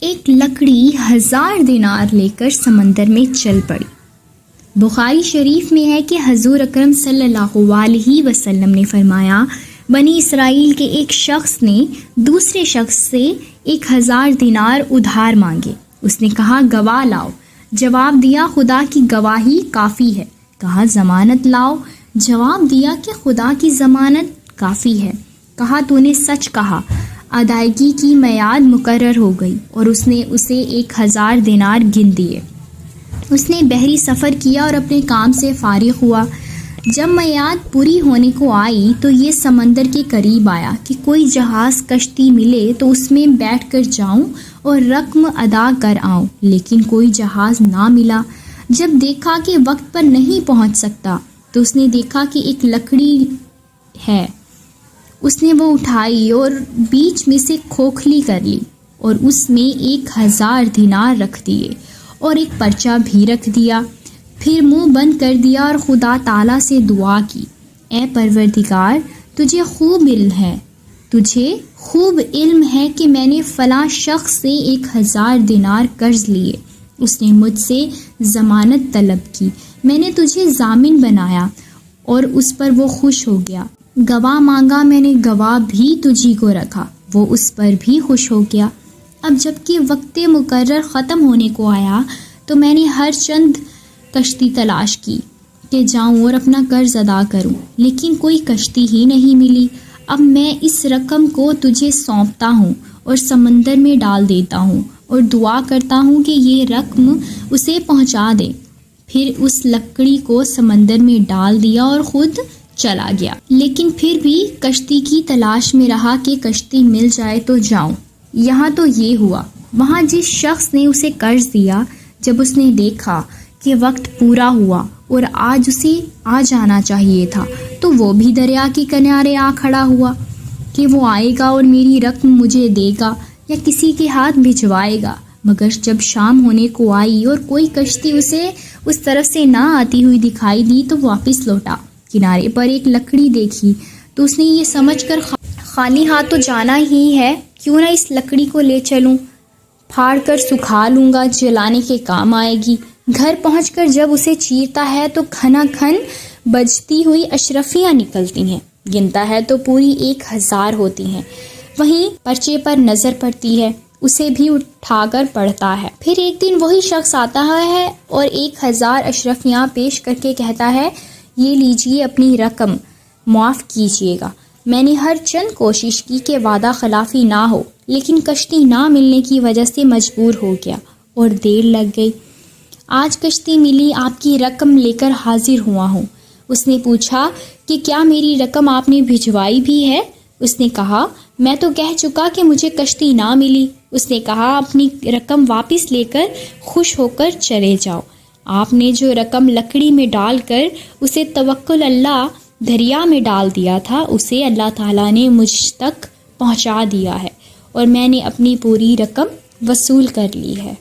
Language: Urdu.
ایک لکڑی 1000 دینار لے کر سمندر میں چل پڑی۔ بخاری شریف میں ہے کہ حضور اکرم صلی اللہ علیہ وسلم نے فرمایا، بنی اسرائیل کے ایک شخص نے دوسرے شخص سے 1000 دینار ادھار مانگے۔ اس نے کہا گواہ لاؤ۔ جواب دیا خدا کی گواہی کافی ہے۔ کہا ضمانت لاؤ۔ جواب دیا کہ خدا کی ضمانت کافی ہے۔ کہا تو نے سچ کہا۔ ادائیگی کی میعاد مقرر ہو گئی اور اس نے اسے 1000 دینار گن دیے۔ اس نے بحری سفر کیا اور اپنے کام سے فارغ ہوا۔ جب میعاد پوری ہونے کو آئی تو یہ سمندر کے قریب آیا کہ کوئی جہاز کشتی ملے تو اس میں بیٹھ کر جاؤں اور رقم ادا کر آؤں، لیکن کوئی جہاز نہ ملا۔ جب دیکھا کہ وقت پر نہیں پہنچ سکتا تو اس نے دیکھا کہ ایک لکڑی ہے۔ اس نے وہ اٹھائی اور بیچ میں سے کھوکھلی کر لی اور اس میں 1000 دینار رکھ دیے اور ایک پرچہ بھی رکھ دیا۔ پھر منہ بند کر دیا اور خدا تعالیٰ سے دعا کی، اے پروردگار، تجھے خوب علم ہے کہ میں نے فلاں شخص سے 1000 دینار قرض لیے۔ اس نے مجھ سے ضمانت طلب کی، میں نے تجھے ضامن بنایا اور اس پر وہ خوش ہو گیا۔ گواہ مانگا، میں نے گواہ بھی تجھی کو رکھا، وہ اس پر بھی خوش ہو گیا۔ اب جب کہ وقت مقرر ختم ہونے کو آیا تو میں نے ہر چند کشتی تلاش کی کہ جاؤں اور اپنا قرض ادا کروں، لیکن کوئی کشتی ہی نہیں ملی۔ اب میں اس رقم کو تجھے سونپتا ہوں اور سمندر میں ڈال دیتا ہوں اور دعا کرتا ہوں کہ یہ رقم اسے پہنچا دے۔ پھر اس لکڑی کو سمندر میں ڈال دیا اور خود چلا گیا، لیکن پھر بھی کشتی کی تلاش میں رہا کہ کشتی مل جائے تو جاؤں۔ یہاں تو یہ ہوا، وہاں جس شخص نے اسے قرض دیا، جب اس نے دیکھا کہ وقت پورا ہوا اور آج اسے آ جانا چاہیے تھا تو وہ بھی دریا کے کنارے آ کھڑا ہوا کہ وہ آئے گا اور میری رقم مجھے دے گا یا کسی کے ہاتھ بھجوائے گا۔ مگر جب شام ہونے کو آئی اور کوئی کشتی اسے اس طرف سے نہ آتی ہوئی دکھائی دی تو واپس لوٹا۔ کنارے پر ایک لکڑی دیکھی تو اس نے یہ سمجھ کر خالی ہاتھ تو جانا ہی ہے، کیوں نہ اس لکڑی کو لے چلوں، پھاڑ کر سکھا لوں گا، جلانے کے کام آئے گی۔ گھر پہنچ کر جب اسے چیرتا ہے تو کھنا کھن بجتی ہوئی اشرفیاں نکلتی ہیں، گنتا ہے تو پوری 1000 ہوتی ہیں۔ وہیں پرچے پر نظر پڑتی ہے، اسے بھی اٹھا کر پڑھتا ہے۔ پھر ایک دن وہی شخص آتا ہے اور 1000 اشرفیاں پیش کر کے کہتا ہے، یہ لیجئے اپنی رقم، معاف کیجیے گا۔ میں نے ہر چند کوشش کی کہ وعدہ خلافی نہ ہو، لیکن کشتی نہ ملنے کی وجہ سے مجبور ہو گیا اور دیر لگ گئی۔ آج کشتی ملی، آپ کی رقم لے کر حاضر ہوا ہوں۔ اس نے پوچھا کہ کیا میری رقم آپ نے بھجوائی بھی ہے؟ اس نے کہا، میں تو کہہ چکا کہ مجھے کشتی نہ ملی۔ اس نے کہا، اپنی رقم واپس لے کر خوش ہو کر چلے جاؤ۔ آپ نے جو رقم لکڑی میں ڈال کر اسے توکل اللہ دریا میں ڈال دیا تھا، اسے اللہ تعالیٰ نے مجھ تک پہنچا دیا ہے اور میں نے اپنی پوری رقم وصول کر لی ہے۔